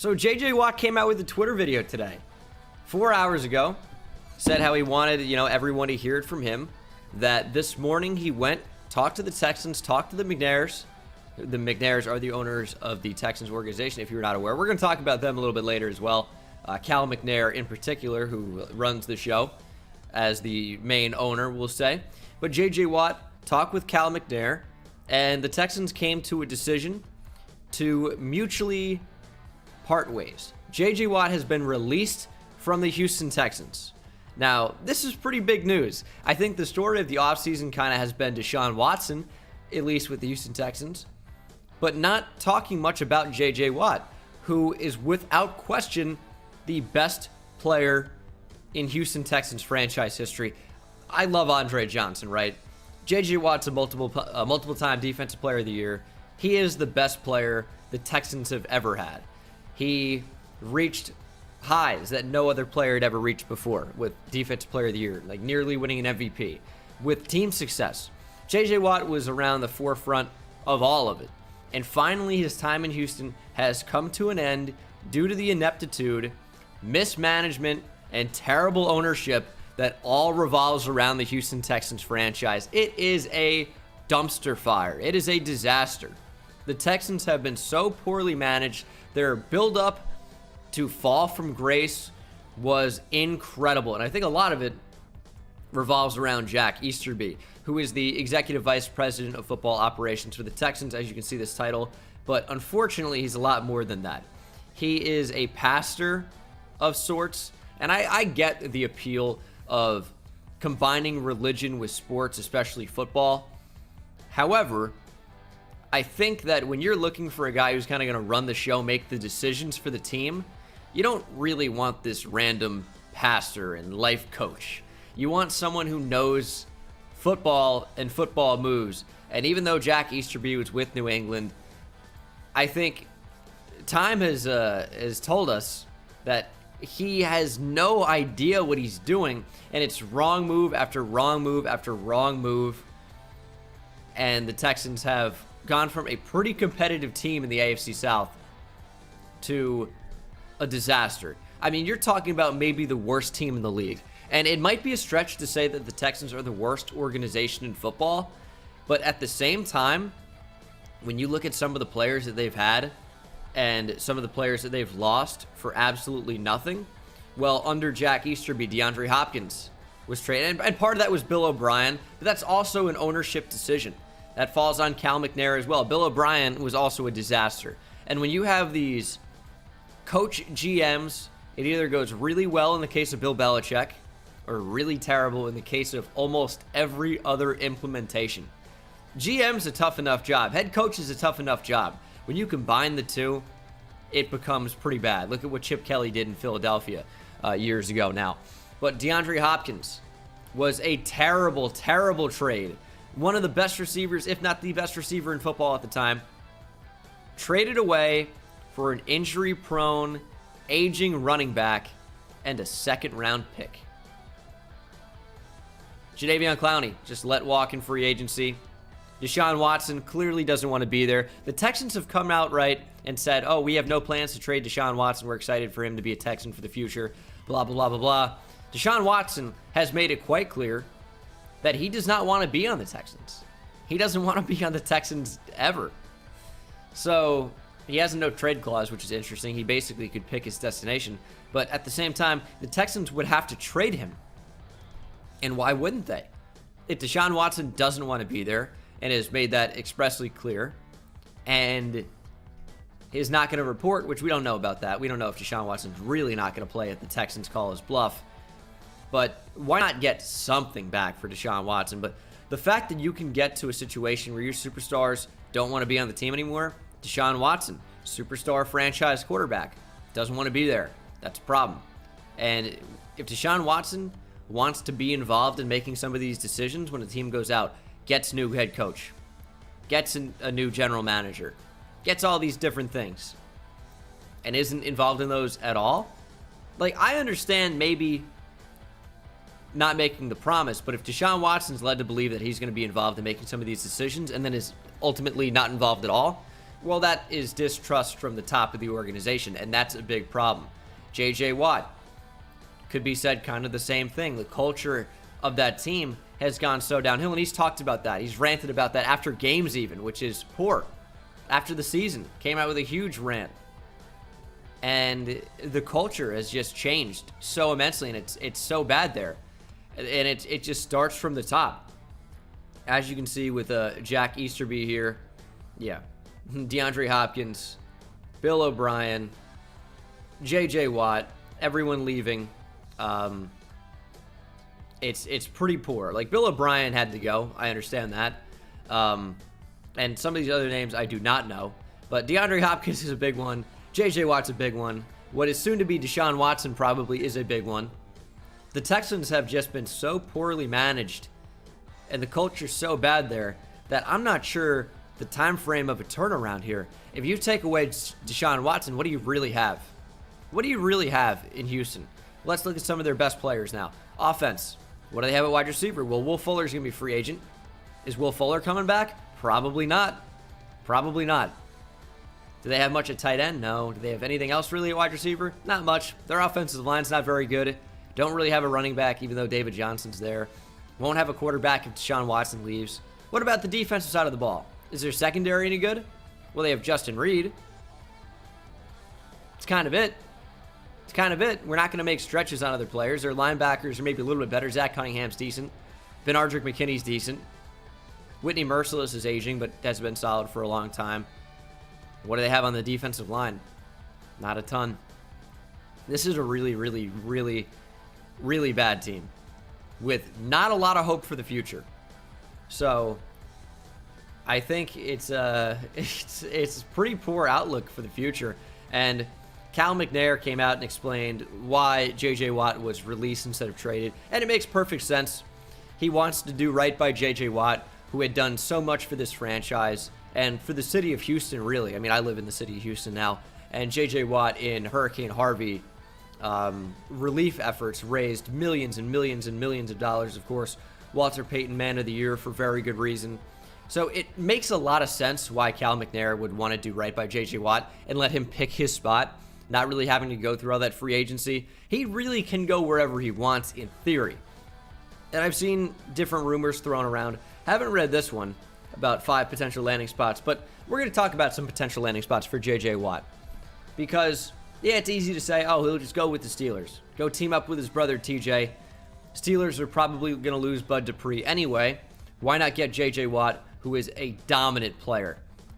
So JJ Watt came out with a Twitter video today, 4 hours ago, said how he wanted, everyone to hear it from him, that this morning he went, talked to the Texans, talked to the McNairs. The McNairs are the owners of the Texans organization, if you're not aware. We're going to talk about them a little bit later as well. Cal McNair in particular, who runs the show as the main owner, we'll say. But JJ Watt talked with Cal McNair, and the Texans came to a decision to mutually part ways. JJ Watt has been released from the Houston Texans. Now, this is pretty big news. I think the story of the offseason kind of has been Deshaun Watson, at least with the Houston Texans, but not talking much about JJ Watt, who is without question the best player in Houston Texans franchise history. I love Andre Johnson, right? JJ Watt's a multiple-time defensive player of the year. He is the best player the Texans have ever had. He reached highs that no other player had ever reached before with defensive player of the year, like nearly winning an MVP. With team success, JJ Watt was around the forefront of all of it. And finally, his time in Houston has come to an end due to the ineptitude, mismanagement, and terrible ownership that all revolves around the Houston Texans franchise. It is a dumpster fire. It is a disaster. The Texans have been so poorly managed. Their build-up to fall from grace was incredible. And I think a lot of it revolves around Jack Easterby, who is the Executive Vice President of Football Operations for the Texans, as you can see this title. But unfortunately, he's a lot more than that. He is a pastor of sorts. And I get the appeal of combining religion with sports, especially football. However, I think that when you're looking for a guy who's kind of going to run the show, make the decisions for the team, you don't really want this random pastor and life coach. You want someone who knows football and football moves. And even though Jack Easterby was with New England, I think time has told us that he has no idea what he's doing, and it's wrong move after wrong move after wrong move. And the Texans have gone from a pretty competitive team in the AFC South to a disaster. I mean, you're talking about maybe the worst team in the league. And it might be a stretch to say that the Texans are the worst organization in football, but at the same time, when you look at some of the players that they've had and some of the players that they've lost for absolutely nothing, well, under Jack Easterby, DeAndre Hopkins was traded, and part of that was Bill O'Brien, but that's also an ownership decision. That falls on Cal McNair as well. Bill O'Brien was also a disaster. And when you have these coach GMs, it either goes really well in the case of Bill Belichick or really terrible in the case of almost every other implementation. GM's a tough enough job. Head coach is a tough enough job. When you combine the two, it becomes pretty bad. Look at what Chip Kelly did in Philadelphia years ago now. But DeAndre Hopkins was a terrible, terrible trade. One of the best receivers, if not the best receiver in football at the time, traded away for an injury-prone, aging running back and a second-round pick. Jadeveon Clowney just let walk in free agency. Deshaun Watson clearly doesn't want to be there. The Texans have come out right and said, oh, we have no plans to trade Deshaun Watson. We're excited for him to be a Texan for the future, blah, blah, blah, blah, blah. Deshaun Watson has made it quite clear that he does not want to be on the Texans. He doesn't want to be on the Texans ever. So he has a no trade clause, which is interesting. He basically could pick his destination. But at the same time, the Texans would have to trade him. And why wouldn't they? If Deshaun Watson doesn't want to be there and has made that expressly clear and is not going to report, which we don't know about that. We don't know if Deshaun Watson's really not going to play if the Texans call his bluff. But why not get something back for Deshaun Watson? But the fact that you can get to a situation where your superstars don't want to be on the team anymore, Deshaun Watson, superstar franchise quarterback, doesn't want to be there. That's a problem. And if Deshaun Watson wants to be involved in making some of these decisions when the team goes out, gets new head coach, gets a new general manager, gets all these different things, and isn't involved in those at all, like, I understand maybe not making the promise, but if Deshaun Watson's led to believe that he's going to be involved in making some of these decisions and then is ultimately not involved at all, Well, that is distrust from the top of the organization, and that's a big problem. J.J. Watt could be said kind of the same thing. The culture of that team has gone so downhill, and he's talked about that. He's ranted about that after games even, which is poor. After the season, came out with a huge rant. And the culture has just changed so immensely, and it's so bad there. And it just starts from the top. As you can see with Jack Easterby here, yeah, DeAndre Hopkins, Bill O'Brien, J.J. Watt, everyone leaving. It's pretty poor. Like, Bill O'Brien had to go. I understand that. And some of these other names I do not know. But DeAndre Hopkins is a big one. J.J. Watt's a big one. What is soon to be Deshaun Watson probably is a big one. The Texans have just been so poorly managed, and the culture's so bad there, that I'm not sure the time frame of a turnaround here. If you take away Deshaun Watson, what do you really have? What do you really have in Houston? Let's look at some of their best players now. Offense. What do they have at wide receiver? Well, Will Fuller's going to be free agent. Is Will Fuller coming back? Probably not. Probably not. Do they have much at tight end? No. Do they have anything else really at wide receiver? Not much. Their offensive line's not very good. Don't really have a running back, even though David Johnson's there. Won't have a quarterback if Deshaun Watson leaves. What about the defensive side of the ball? Is their secondary any good? Well, they have Justin Reed. It's kind of it. It's kind of it. We're not going to make stretches on other players. Their linebackers are maybe a little bit better. Zach Cunningham's decent. Benardrick McKinney's decent. Whitney Merciless is aging, but has been solid for a long time. What do they have on the defensive line? Not a ton. This is a really, really, really, really bad team with not a lot of hope for the future. So I think it's a pretty poor outlook for the future. And Cal McNair came out and explained why J.J. Watt was released instead of traded, and it makes perfect sense. He wants to do right by J.J. Watt, who had done so much for this franchise and for the city of Houston, really. I mean, I live in the city of Houston now, and J.J. Watt in Hurricane Harvey relief efforts raised millions and millions and millions of dollars. Of course, Walter Payton Man of the Year for very good reason. So it makes a lot of sense why Cal McNair would want to do right by J.J. Watt and let him pick his spot, not really having to go through all that free agency. He really can go wherever he wants in theory. And I've seen different rumors thrown around. Haven't read this one about 5 potential landing spots, but we're going to talk about some potential landing spots for J.J. Watt. Because, yeah, it's easy to say, oh, he'll just go with the Steelers. Go team up with his brother, TJ. Steelers are probably going to lose Bud Dupree anyway. Why not get J.J. Watt, who is a dominant player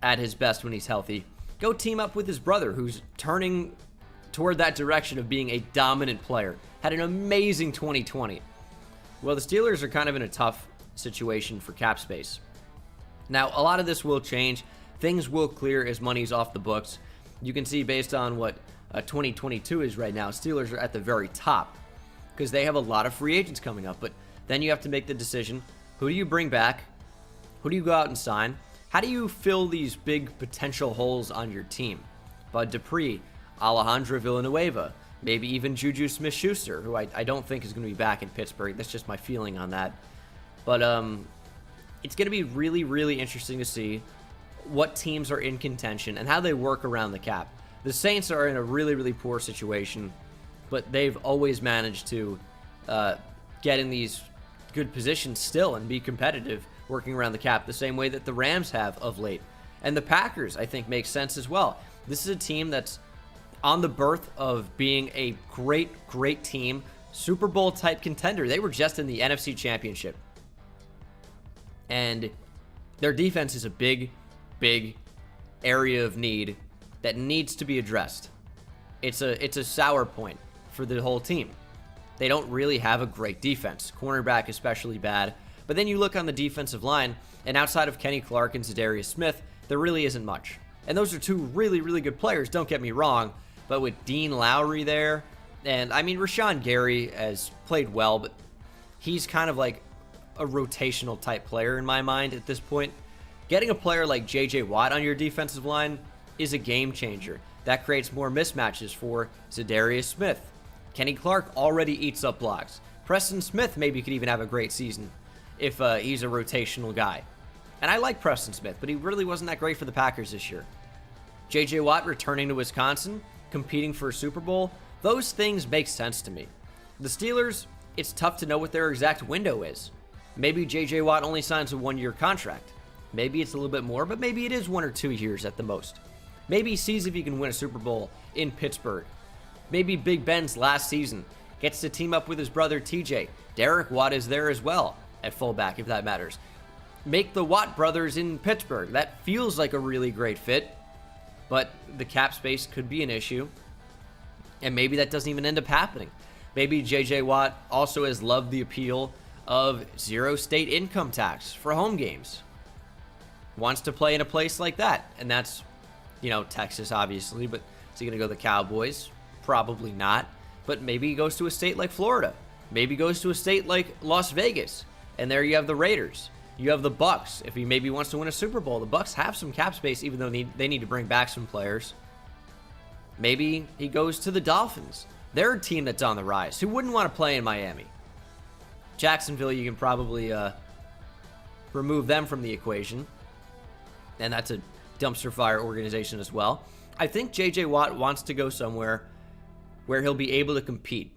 at his best when he's healthy? Go team up with his brother, who's turning toward that direction of being a dominant player. Had an amazing 2020. Well, the Steelers are kind of in a tough situation for cap space. Now, a lot of this will change. Things will clear as money's off the books. You can see based on what 2022 is right now, Steelers are at the very top because they have a lot of free agents coming up. But then you have to make the decision, who do you bring back? Who do you go out and sign? How do you fill these big potential holes on your team? Bud Dupree, Alejandro Villanueva, maybe even Juju Smith-Schuster, who I don't think is going to be back in Pittsburgh. That's just my feeling on that. But it's going to be really, really interesting to see what teams are in contention and how they work around the cap. The Saints are in a really, really poor situation, but they've always managed to get in these good positions still and be competitive working around the cap the same way that the Rams have of late. And the Packers, I think, make sense as well. This is a team that's on the birth of being a great, great team, Super Bowl type contender. They were just in the NFC Championship. And their defense is a big, big area of need that needs to be addressed. It's a sour point for the whole team. They don't really have a great defense. Cornerback especially bad. But then you look on the defensive line, and outside of Kenny Clark and Zadarius Smith, there really isn't much. And those are two really, really good players, don't get me wrong. But with Dean Lowry there, and I mean, Rashawn Gary has played well, but he's kind of like a rotational type player in my mind at this point. Getting a player like J.J. Watt on your defensive line is a game changer. That creates more mismatches for Zadarius Smith. Kenny Clark already eats up blocks. Preston Smith maybe could even have a great season if he's a rotational guy. And I like Preston Smith, but he really wasn't that great for the Packers this year. J.J. Watt returning to Wisconsin, competing for a Super Bowl, those things make sense to me. The Steelers, it's tough to know what their exact window is. Maybe J.J. Watt only signs a 1-year contract. Maybe it's a little bit more, but maybe it is 1 or 2 years at the most. Maybe he sees if he can win a Super Bowl in Pittsburgh. Maybe Big Ben's last season gets to team up with his brother TJ. Derek Watt is there as well at fullback, if that matters. Make the Watt brothers in Pittsburgh. That feels like a really great fit, but the cap space could be an issue, and maybe that doesn't even end up happening. Maybe J.J. Watt also has loved the appeal of zero state income tax for home games. Wants to play in a place like that, and that's, Texas, obviously, but is he going to go to the Cowboys? Probably not, but maybe he goes to a state like Florida. Maybe goes to a state like Las Vegas, and there you have the Raiders. You have the Bucks. If he maybe wants to win a Super Bowl, the Bucks have some cap space, even though they need to bring back some players. Maybe he goes to the Dolphins. They're a team that's on the rise. Who wouldn't want to play in Miami? Jacksonville, you can probably remove them from the equation, and that's a dumpster fire organization as well. I think J.J. Watt wants to go somewhere where he'll be able to compete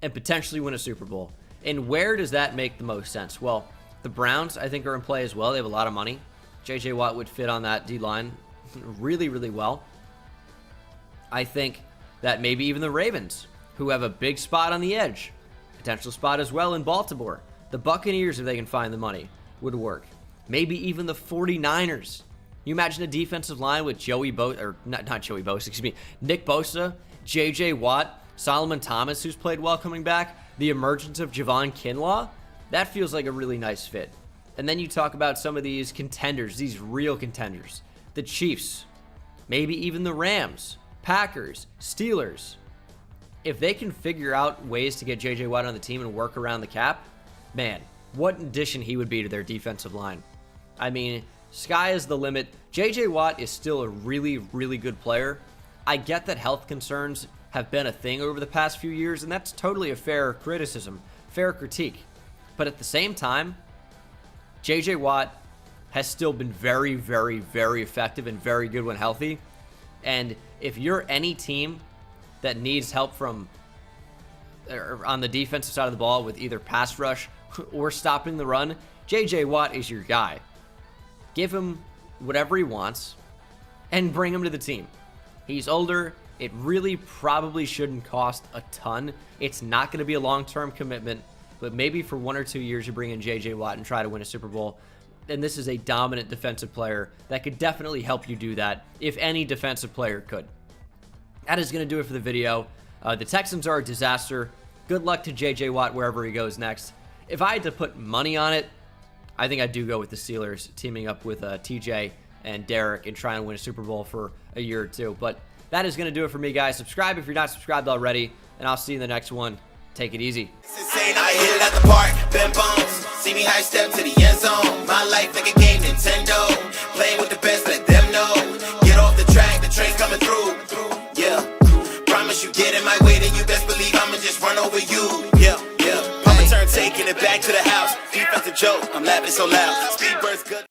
and potentially win a Super Bowl. And where does that make the most sense? Well, the Browns, I think, are in play as well. They have a lot of money. J.J. Watt would fit on that D-line really, really well. I think that maybe even the Ravens, who have a big spot on the edge, potential spot as well in Baltimore. The Buccaneers, if they can find the money, would work. Maybe even the 49ers. You imagine a defensive line with Nick Bosa, J.J. Watt, Solomon Thomas, who's played well coming back, the emergence of Javon Kinlaw. That feels like a really nice fit. And then you talk about some of these contenders, these real contenders. The Chiefs, maybe even the Rams, Packers, Steelers. If they can figure out ways to get J.J. Watt on the team and work around the cap, man, what addition he would be to their defensive line. I mean, sky is the limit. J.J. Watt is still a really, really good player. I get that health concerns have been a thing over the past few years, and that's totally a fair criticism, fair critique. But at the same time, J.J. Watt has still been very, very, very effective and very good when healthy. And if you're any team that needs help from on the defensive side of the ball with either pass rush or stopping the run, J.J. Watt is your guy. Give him whatever he wants and bring him to the team. He's older. It really probably shouldn't cost a ton. It's not going to be a long-term commitment, but maybe for 1 or 2 years you bring in J.J. Watt and try to win a Super Bowl. And this is a dominant defensive player that could definitely help you do that, if any defensive player could. That is going to do it for the video. The Texans are a disaster. Good luck to J.J. Watt wherever he goes next. If I had to put money on it, I think I do go with the Steelers, teaming up with TJ and Derek and trying to win a Super Bowl for a year or two. But that is going to do it for me, guys. Subscribe if you're not subscribed already, and I'll see you in the next one. Take it easy. Insane, I hit it at the park, bend bones. See me high step to the end zone. My life like a game, Nintendo. Playing with the best, let them know. Get off the track, the train's coming through. Yeah, promise you get in my way, then you best believe I'ma just run over you. Yeah. Papa turn, taking it back to the house. Defensive joke, I'm laughing so loud. Speed burst good.